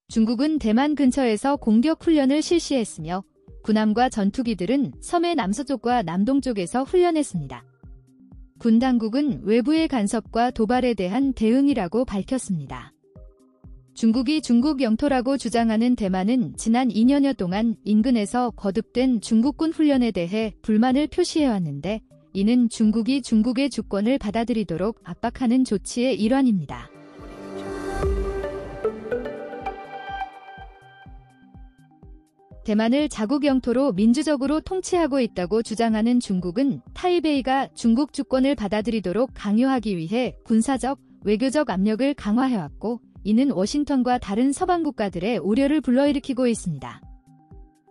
중국은 대만 근처에서 공격 훈련을 실시했으며 군함과 전투기들은 섬의 남서쪽과 남동쪽에서 훈련했습니다. 군 당국은 외부의 간섭과 도발에 대한 대응이라고 밝혔습니다. 중국이 중국 영토라고 주장하는 대만은 지난 2년여 동안 인근에서 거듭된 중국군 훈련에 대해 불만을 표시해왔는데 이는 중국이 중국의 주권을 받아들이도록 압박하는 조치의 일환입니다. 대만을 자국 영토로 민주적으로 통치하고 있다고 주장하는 중국은 타이베이가 중국 주권을 받아들이도록 강요하기 위해 군사적, 외교적 압력을 강화해왔고 이는 워싱턴과 다른 서방 국가들의 우려를 불러일으키고 있습니다.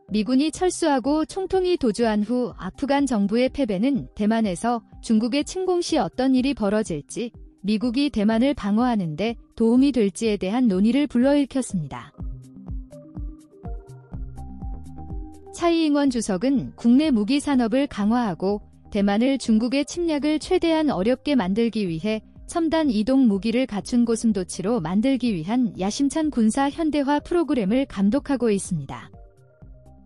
미군이 철수하고 총통이 도주한 후 아프간 정부의 패배는 대만에서 중국의 침공 시 어떤 일이 벌어질지, 미국이 대만을 방어하는 데 도움이 될지에 대한 논의를 불러일으켰습니다. 차이잉원 주석은 국내 무기 산업을 강화하고 대만을 중국의 침략을 최대한 어렵게 만들기 위해 첨단 이동 무기를 갖춘 고슴도치로 만들기 위한 야심찬 군사 현대화 프로그램을 감독하고 있습니다.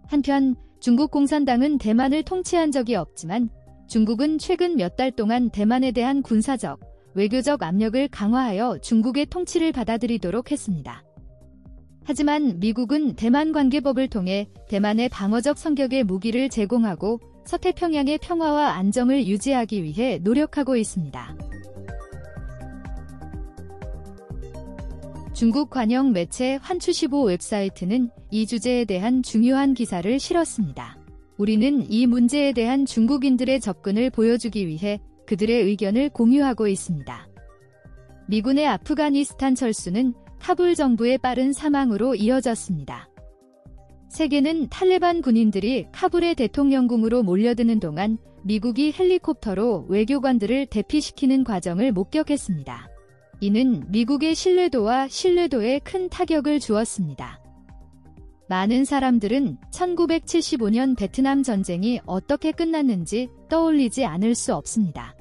한편 중국 공산당은 대만을 통치한 적이 없지만 중국은 최근 몇 달 동안 대만에 대한 군사적, 외교적 압력을 강화하여 중국의 통치를 받아들이도록 했습니다. 하지만 미국은 대만 관계법을 통해 대만의 방어적 성격의 무기를 제공하고 서태평양의 평화와 안정을 유지하기 위해 노력하고 있습니다. 중국 관영 매체 환추시보 웹사이트는 이 주제에 대한 중요한 기사를 실었습니다. 우리는 이 문제에 대한 중국인들의 접근을 보여주기 위해 그들의 의견을 공유하고 있습니다. 미군의 아프가니스탄 철수는 카불 정부의 빠른 사망으로 이어졌습니다. 세계는 탈레반 군인들이 카불의 대통령궁으로 몰려드는 동안 미국이 헬리콥터로 외교관들을 대피시키는 과정을 목격했습니다. 이는 미국의 신뢰도와 신뢰도에 큰 타격을 주었습니다. 많은 사람들은 1975년 베트남 전쟁이 어떻게 끝났는지 떠올리지 않을 수 없습니다.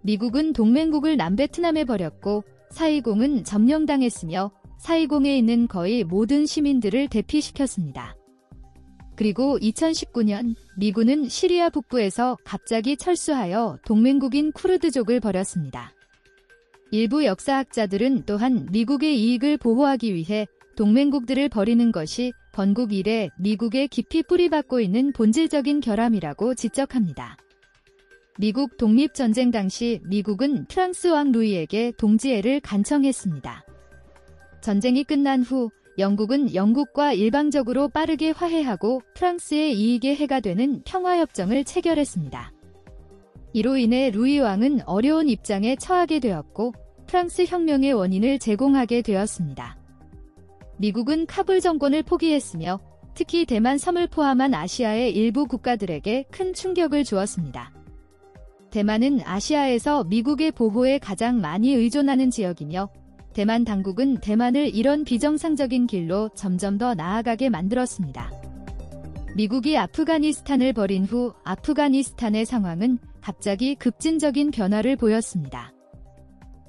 미국은 동맹국을 남베트남에 버렸고 사이공은 점령당했으며 사이공에 있는 거의 모든 시민들을 대피시켰습니다. 그리고 2019년 미군은 시리아 북부에서 갑자기 철수하여 동맹국인 쿠르드족을 버렸습니다. 일부 역사학자들은 또한 미국의 이익을 보호하기 위해 동맹국들을 버리는 것이 건국 이래 미국에 깊이 뿌리박고 있는 본질적인 결함이라고 지적합니다. 미국 독립전쟁 당시 미국은 프랑스 왕 루이에게 동지애를 간청했습니다. 전쟁이 끝난 후 영국은 영국과 일방적으로 빠르게 화해하고 프랑스의 이익에 해가 되는 평화협정을 체결했습니다. 이로 인해 루이 왕은 어려운 입장에 처하게 되었고 프랑스 혁명의 원인을 제공하게 되었습니다. 미국은 카불 정권을 포기했으며 특히 대만 섬을 포함한 아시아의 일부 국가들에게 큰 충격을 주었습니다. 대만은 아시아에서 미국의 보호에 가장 많이 의존하는 지역이며 대만 당국은 대만을 이런 비정상적인 길로 점점 더 나아가게 만들었습니다. 미국이 아프가니스탄을 버린 후 아프가니스탄의 상황은 갑자기 급진적인 변화를 보였습니다.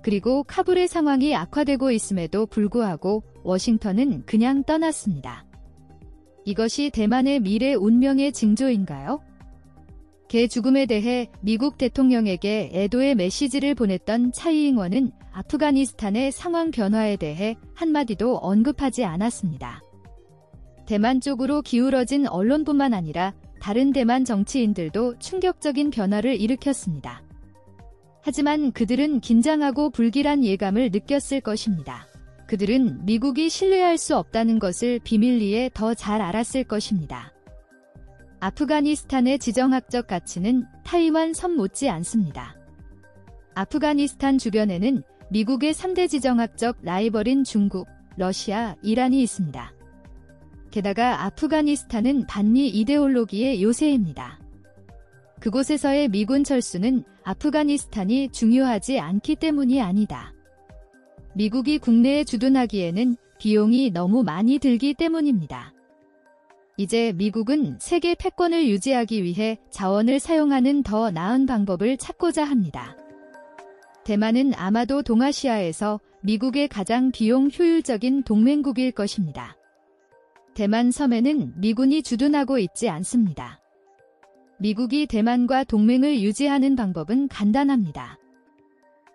그리고 카불의 상황이 악화되고 있음에도 불구하고 워싱턴은 그냥 떠났습니다. 이것이 대만의 미래 운명의 징조인가요? 개 죽음에 대해 미국 대통령에게 애도의 메시지를 보냈던 차이잉원은 아프가니스탄의 상황 변화에 대해 한마디도 언급하지 않았습니다. 대만 쪽으로 기울어진 언론뿐만 아니라 다른 대만 정치인들도 충격적인 변화를 일으켰습니다. 하지만 그들은 긴장하고 불길한 예감을 느꼈을 것입니다. 그들은 미국이 신뢰할 수 없다는 것을 비밀리에 더 잘 알았을 것입니다. 아프가니스탄의 지정학적 가치는 타이완 섬 못지 않습니다. 아프가니스탄 주변에는 미국의 3대 지정학적 라이벌인 중국, 러시아, 이란이 있습니다. 게다가 아프가니스탄은 반미 이데올로기의 요새입니다. 그곳에서의 미군 철수는 아프가니스탄이 중요하지 않기 때문이 아니다. 미국이 국내에 주둔하기에는 비용이 너무 많이 들기 때문입니다. 이제 미국은 세계 패권을 유지하기 위해 자원을 사용하는 더 나은 방법을 찾고자 합니다. 대만은 아마도 동아시아에서 미국의 가장 비용 효율적인 동맹국일 것입니다. 대만 섬에는 미군이 주둔하고 있지 않습니다. 미국이 대만과 동맹을 유지하는 방법은 간단합니다.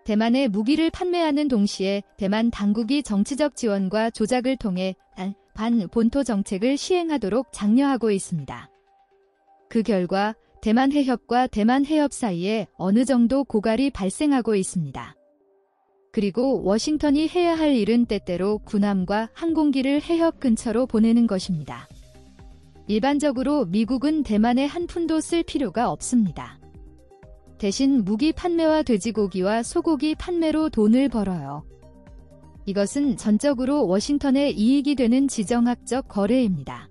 대만에 무기를 판매하는 동시에 대만 당국이 정치적 지원과 조작을 통해 반본토 정책을 시행하도록 장려하고 있습니다. 그 결과 대만 해협과 대만 해협 사이에 어느 정도 고갈이 발생하고 있습니다. 그리고 워싱턴이 해야 할 일은 때때로 군함과 항공기를 해협 근처로 보내는 것입니다. 일반적으로 미국은 대만에 한 푼도 쓸 필요가 없습니다. 대신 무기 판매와 돼지고기와 소고기 판매로 돈을 벌어요. 이것은 전적으로 워싱턴의 이익이 되는 지정학적 거래입니다.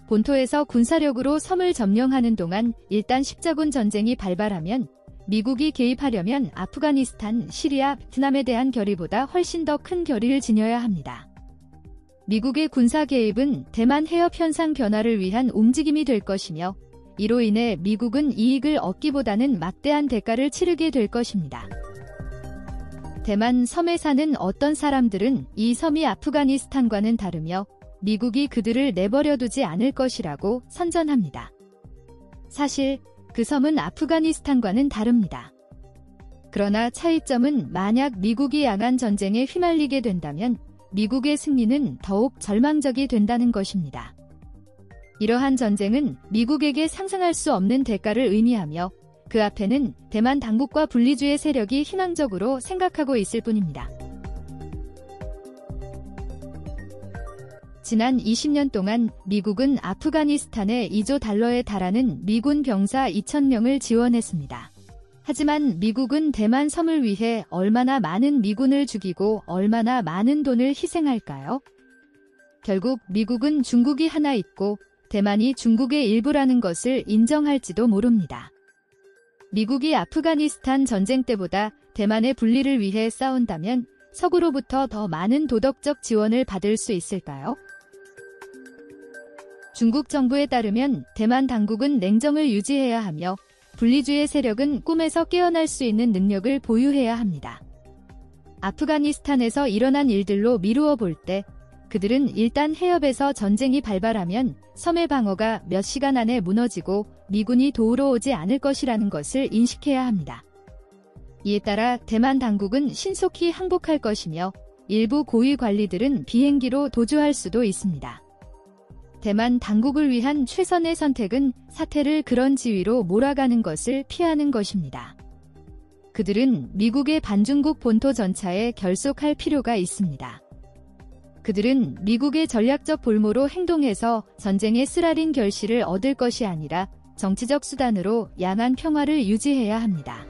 본토에서 군사력으로 섬을 점령하는 동안 일단 십자군 전쟁이 발발하면 미국이 개입하려면 아프가니스탄, 시리아, 베트남에 대한 결의보다 훨씬 더 큰 결의를 지녀야 합니다. 미국의 군사 개입은 대만 해협 현상 변화를 위한 움직임이 될 것이며 이로 인해 미국은 이익을 얻기보다는 막대한 대가를 치르게 될 것입니다. 대만 섬에 사는 어떤 사람들은 이 섬이 아프가니스탄과는 다르며 미국이 그들을 내버려두지 않을 것이라고 선전합니다. 사실 그 섬은 아프가니스탄과는 다릅니다. 그러나 차이점은 만약 미국이 양안 전쟁에 휘말리게 된다면 미국의 승리는 더욱 절망적이 된다는 것입니다. 이러한 전쟁은 미국에게 상상할 수 없는 대가를 의미하며 그 앞에는 대만 당국과 분리주의 세력이 희망적으로 생각하고 있을 뿐입니다. 지난 20년 동안 미국은 아프가니스탄에 2조 달러에 달하는 미군 병사 2,000명을 지원했습니다. 하지만 미국은 대만 섬을 위해 얼마나 많은 미군을 죽이고 얼마나 많은 돈을 희생할까요? 결국 미국은 중국이 하나 있고 대만이 중국의 일부라는 것을 인정할지도 모릅니다. 미국이 아프가니스탄 전쟁 때보다 대만의 분리를 위해 싸운다면 서구로부터 더 많은 도덕적 지원을 받을 수 있을까요? 중국 정부에 따르면 대만 당국은 냉정을 유지해야 하며 분리주의 세력은 꿈에서 깨어날 수 있는 능력을 보유해야 합니다. 아프가니스탄에서 일어난 일들로 미루어 볼 때 그들은 일단 해협에서 전쟁이 발발하면 섬의 방어가 몇 시간 안에 무너지고 미군이 도우러 오지 않을 것이라는 것을 인식해야 합니다. 이에 따라 대만 당국은 신속히 항복할 것이며 일부 고위 관리들은 비행기로 도주할 수도 있습니다. 대만 당국을 위한 최선의 선택은 사태를 그런 지위로 몰아가는 것을 피하는 것입니다. 그들은 미국의 반중국 본토 전차에 결속할 필요가 있습니다. 그들은 미국의 전략적 볼모로 행동해서 전쟁의 쓰라린 결실을 얻을 것이 아니라 정치적 수단으로 양안 평화를 유지해야 합니다.